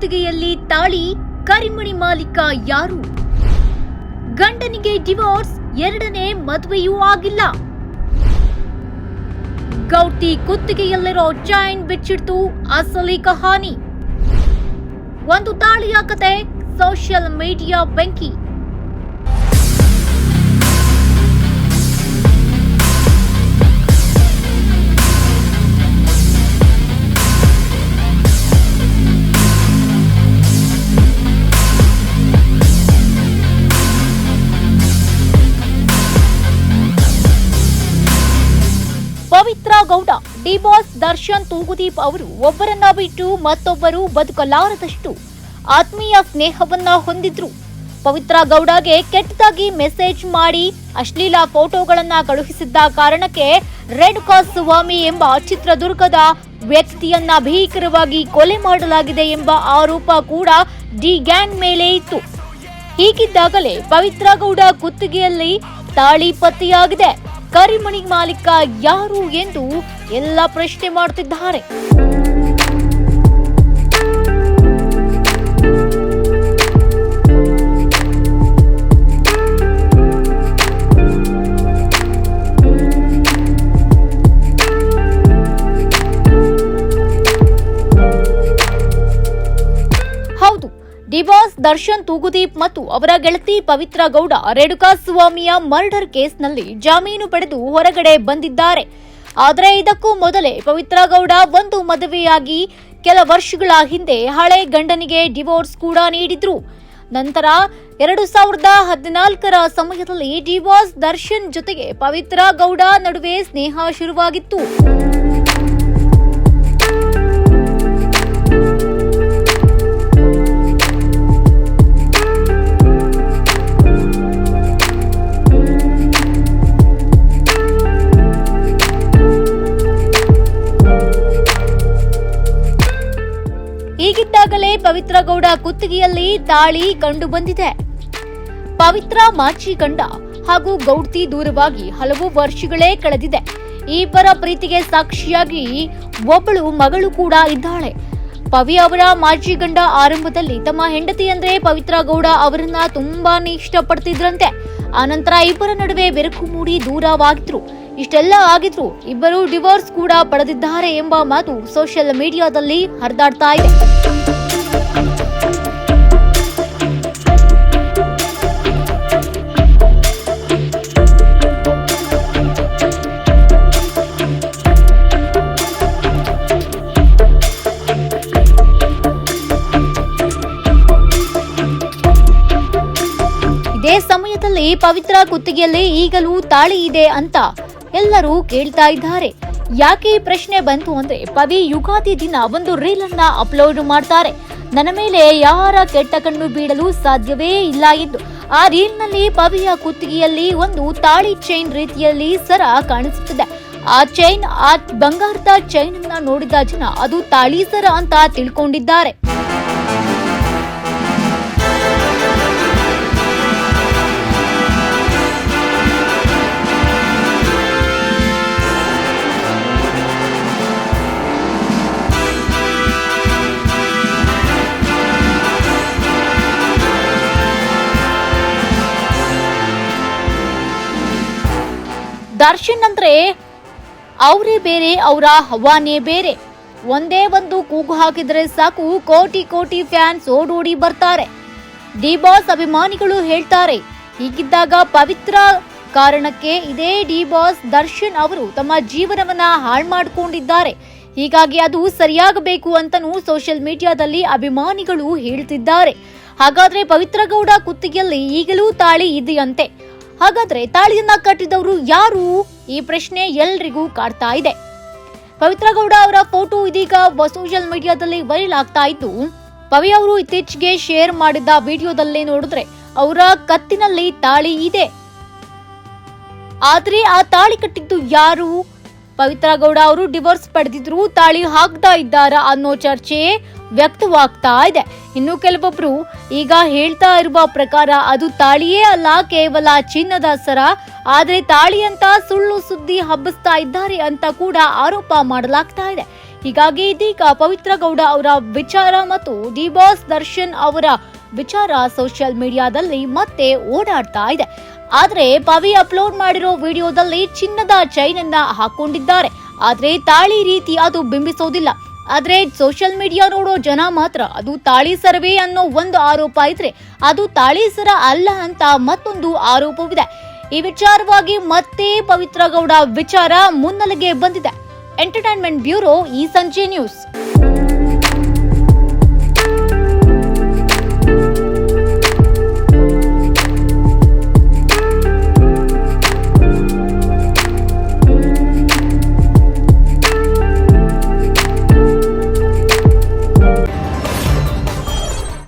ಕುತ್ತಿಗೆಯಲ್ಲಿ ತಾಳಿ, ಕರಿಮಣಿ ಮಾಲೀಕ ಯಾರು? ಗಂಡನಿಗೆ ಡಿವೋರ್ಸ್, ಎರಡನೇ ಮದುವೆಯೂ ಆಗಿಲ್ಲ. ಗೌಟಿ ಕುತ್ತಿಗೆಯಲ್ಲಿರೋ ಚೈನ್ ಬಿಚ್ಚಿಡ್ತು ಅಸಲಿ ಕಹಾನಿ. ಒಂದು ತಾಳಿಯ ಕತೆ, ಸೋಷಿಯಲ್ ಮೀಡಿಯಾ ಬೆಂಕಿ. ಪವಿತ್ರ ಗೌಡ, ಡಿಬಾಸ್ ದರ್ಶನ್ ತೂಗುದೀಪ್ ಅವರು ಒಬ್ಬರನ್ನ ಬಿಟ್ಟು ಮತ್ತೊಬ್ಬರು ಬದುಕಲಾರದಷ್ಟು ಆತ್ಮೀಯ ಸ್ನೇಹವನ್ನ ಹೊಂದಿದ್ರು. ಪವಿತ್ರ ಗೌಡಗೆ ಕೆಟ್ಟದಾಗಿ ಮೆಸೇಜ್ ಮಾಡಿ ಅಶ್ಲೀಲ ಫೋಟೋಗಳನ್ನ ಕಳುಹಿಸಿದ್ದ ಕಾರಣಕ್ಕೆ ರೇಣುಕಾ ಸ್ವಾಮಿ ಎಂಬ ಚಿತ್ರದುರ್ಗದ ವ್ಯಕ್ತಿಯನ್ನ ಭೀಕರವಾಗಿ ಕೊಲೆ ಮಾಡಲಾಗಿದೆ ಎಂಬ ಆರೋಪ ಕೂಡ ಡಿ ಗ್ಯಾಂಗ್ ಮೇಲೆ ಇತ್ತು. ಹೀಗಿದ್ದಾಗಲೇ ಪವಿತ್ರ ಗೌಡ ಕುತ್ತಿಗೆಯಲ್ಲಿ ತಾಳಿ ಪತ್ತೆಯಾಗಿದೆ. ಕರಿಮಣಿ ಮಾಲೀಕ ಯಾರು ಎಂದು ಎಲ್ಲ ಪ್ರಶ್ನೆ ಮಾಡುತ್ತಿದ್ದಾರೆ. ಹೌದು, ಡಿಬಾಸ್ ದರ್ಶನ್ ತೂಗುದೀಪ್ ಮತ್ತು ಅವರ ಗೆಳತಿ ಪವಿತ್ರ ಗೌಡ ರೇಣುಕಾ ಸ್ವಾಮಿಯ ಮರ್ಡರ್ ಕೇಸ್ನಲ್ಲಿ ಜಾಮೀನು ಪಡೆದು ಹೊರಗಡೆ ಬಂದಿದ್ದಾರೆ. ಆದರೆ ಇದಕ್ಕೂ ಮೊದಲೇ ಪವಿತ್ರ ಗೌಡ ಒಂದು ಮದುವೆಯಾಗಿ ಕೆಲ ವರ್ಷಗಳ ಹಿಂದೆ ಹಳೆ ಗಂಡನಿಗೆ ಡಿವೋರ್ಸ್ ಕೂಡ ನೀಡಿದ್ರು. ನಂತರ 2014ರ ಸಮಯದಲ್ಲಿ ಡಿಬಾಸ್ ದರ್ಶನ್ ಜೊತೆಗೆ ಪವಿತ್ರ ಗೌಡ ನಡುವೆ ಸ್ನೇಹ ಶುರುವಾಗಿತ್ತು. ಹೀಗಿದ್ದಾಗಲೇ ಪವಿತ್ರ ಗೌಡ ಕುತ್ತಿಗೆಯಲ್ಲಿ ತಾಳಿ ಕಂಡು ಬಂದಿದೆ. ಪವಿತ್ರ ಮಾಚಿ ಗಂಡ ಹಾಗೂ ಗೌಡ್ತಿ ದೂರವಾಗಿ ಹಲವು ವರ್ಷಗಳೇ ಕಳೆದಿದೆ. ಈ ಇಬ್ಬರ ಪ್ರೀತಿಗೆ ಸಾಕ್ಷಿಯಾಗಿ ಒಬ್ಬಳು ಮಗಳು ಕೂಡ ಇದ್ದಾಳೆ. ಪವಿ ಅವರ ಮಾಜಿ ಗಂಡ ಆರಂಭದಲ್ಲಿ ತಮ್ಮ ಹೆಂಡತಿ ಅಂದ್ರೆ ಪವಿತ್ರ ಗೌಡ ಅವರನ್ನ ತುಂಬಾನೇ ಇಷ್ಟಪಡ್ತಿದ್ರಂತೆ. ಆನಂತರ ಇಬ್ಬರ ನಡುವೆ ಬೆರಕು ಮೂಡಿ ದೂರವಾಗಿದ್ರು. ಇಷ್ಟೆಲ್ಲ ಆಗಿದ್ರು ಇಬ್ಬರು ಡಿವೋರ್ಸ್ ಕೂಡ ಪಡೆದಿದ್ದಾರೆ ಎಂಬ ಮಾತು ಸೋಷಿಯಲ್ ಮೀಡಿಯಾದಲ್ಲಿ ಹರಿದಾಡ್ತಾ ಇದೆ. ಇದೇ ಸಮಯದಲ್ಲಿ ಪವಿತ್ರ ಕುತ್ತಿಗೆಯಲ್ಲಿ ಈಗಲೂ ತಾಳಿ ಇದೆ ಅಂತ ಎಲ್ಲರೂ ಕೇಳ್ತಾ ಇದ್ದಾರೆ. ಯಾಕೆ ಈ ಪ್ರಶ್ನೆ ಬಂತು ಅಂದ್ರೆ, ಪವಿ ಯುಗಾದಿ ದಿನ ಒಂದು ರೀಲ್ ಅನ್ನ ಅಪ್ಲೋಡ್ ಮಾಡ್ತಾರೆ. ನನ್ನ ಮೇಲೆ ಯಾರ ಕೆಟ್ಟ ಕಣ್ಣು ಬೀಳಲು ಸಾಧ್ಯವೇ ಇಲ್ಲ ಎಂದು. ಆ ರೀಲ್ ನಲ್ಲಿ ಪವಿಯ ಕುತ್ತಿಗೆಯಲ್ಲಿ ಒಂದು ತಾಳಿ ಚೈನ್ ರೀತಿಯಲ್ಲಿ ಸರ ಕಾಣಿಸುತ್ತದೆ. ಆ ಚೈನ್, ಆ ಬಂಗಾರದ ಚೈನ್ ಅನ್ನ ನೋಡಿದ ಜನ ಅದು ತಾಳಿ ಸರ ಅಂತ ತಿಳ್ಕೊಂಡಿದ್ದಾರೆ. ದರ್ಶನ್ ಅಂದ್ರೆ ಅವರೇ ಬೇರೆ, ಅವರ ಹವಾನೇ ಬೇರೆ. ಒಂದೇ ಒಂದು ಕೂಗು ಹಾಕಿದ್ರೆ ಸಾಕು, ಕೋಟಿ ಕೋಟಿ ಫ್ಯಾನ್ಸ್ ಓಡೋಡಿ ಬರ್ತಾರೆ. ಡಿಬಾಸ್ ಅಭಿಮಾನಿಗಳು ಹೇಳ್ತಾರೆ. ಹೀಗಿದ್ದಾಗ ಪವಿತ್ರ ಕಾರಣಕ್ಕೆ ಇದೇ ಡಿಬಾಸ್ ದರ್ಶನ್ ಅವರು ತಮ್ಮ ಜೀವನವನ್ನ ಹಾಳು ಮಾಡಿಕೊಂಡಿದ್ದಾರೆ. ಹೀಗಾಗಿ ಅದು ಸರಿಯಾಗಬೇಕು ಅಂತನೂ ಸೋಷಿಯಲ್ ಮೀಡಿಯಾದಲ್ಲಿ ಅಭಿಮಾನಿಗಳು ಹೇಳ್ತಿದ್ದಾರೆ. ಹಾಗಾದ್ರೆ ಪವಿತ್ರ ಗೌಡ ಕುತ್ತಿಗೆಯಲ್ಲಿ ಈಗಲೂ ತಾಳಿ ಇದೆಯಂತೆ. ಹಾಗಾದ್ರೆ ತಾಳಿಯನ್ನ ಕಟ್ಟಿದವರು ಯಾರು? ಈ ಪ್ರಶ್ನೆ ಎಲ್ರಿಗೂ ಕಾಡ್ತಾ ಇದೆ. ಪವಿತ್ರ ಗೌಡ ಅವರ ಫೋಟೋ ಇದೀಗ ಸೋಷಿಯಲ್ ಮೀಡಿಯಾದಲ್ಲಿ ವೈರಲ್ ಆಗ್ತಾ ಇದ್ದು, ಪವಿ ಅವರು ಇತ್ತೀಚೆಗೆ ಶೇರ್ ಮಾಡಿದ್ದ ವಿಡಿಯೋದಲ್ಲೇ ನೋಡಿದ್ರೆ ಅವರ ಕತ್ತಿನಲ್ಲಿ ತಾಳಿ ಇದೆ. ಆದ್ರೆ ಆ ತಾಳಿ ಕಟ್ಟಿದ್ದು ಯಾರು? ಪವಿತ್ರ ಗೌಡ ಅವರು ಡಿವೋರ್ಸ್ ಪಡೆದಿದ್ರು, ತಾಳಿ ಹಾಕ್ತಾ ಇದ್ದಾರಾ ಅನ್ನೋ ಚರ್ಚೆ ವ್ಯಕ್ತವಾಗ್ತಾ ಇದೆ. ಇನ್ನು ಕೆಲವೊಬ್ರು ಈಗ ಹೇಳ್ತಾ ಇರುವ ಪ್ರಕಾರ ಅದು ತಾಳಿಯೇ ಅಲ್ಲ, ಕೇವಲ ಚಿನ್ನದ ಸರ. ಆದ್ರೆ ತಾಳಿ ಅಂತ ಸುಳ್ಳು ಸುದ್ದಿ ಹಬ್ಬಿಸ್ತಾ ಇದ್ದಾರೆ ಅಂತ ಕೂಡ ಆರೋಪ ಮಾಡಲಾಗ್ತಾ ಇದೆ. ಹೀಗಾಗಿ ಇದೀಗ ಪವಿತ್ರ ಗೌಡ ಅವರ ವಿಚಾರ ಮತ್ತು ಡಿ ಬಾಸ್ ದರ್ಶನ್ ಅವರ ವಿಚಾರ ಸೋಷಿಯಲ್ ಮೀಡಿಯಾದಲ್ಲಿ ಮತ್ತೆ ಓಡಾಡ್ತಾ ಇದೆ. ಆದ್ರೆ ಪವಿ ಅಪ್ಲೋಡ್ ಮಾಡಿರೋ ವಿಡಿಯೋದಲ್ಲಿ ಚಿನ್ನದ ಚೈನ್ ಅನ್ನ ಹಾಕೊಂಡಿದ್ದಾರೆ. ಆದ್ರೆ ತಾಳಿ ರೀತಿ ಅದು ಬಿಂಬಿಸೋದಿಲ್ಲ. ಆದ್ರೆ ಸೋಷಿಯಲ್ ಮೀಡಿಯಾ ನೋಡೋ ಜನ ಮಾತ್ರ ಅದು ತಾಳಿ ಸರವೇ ಅನ್ನೋ ಒಂದು ಆರೋಪ ಇದ್ರೆ ಅದು ತಾಳಿ ಸರ ಅಲ್ಲ ಅಂತ ಮತ್ತೊಂದು ಆರೋಪವಿದೆ. ಈ ವಿಚಾರವಾಗಿ ಮತ್ತೆ ಪವಿತ್ರ ಗೌಡ ವಿಚಾರ ಮುನ್ನೆಲೆಗೆ ಬಂದಿದೆ. ಎಂಟರ್ಟೈನ್ಮೆಂಟ್ ಬ್ಯೂರೋ, ಈ ಸಂಜೆ ನ್ಯೂಸ್.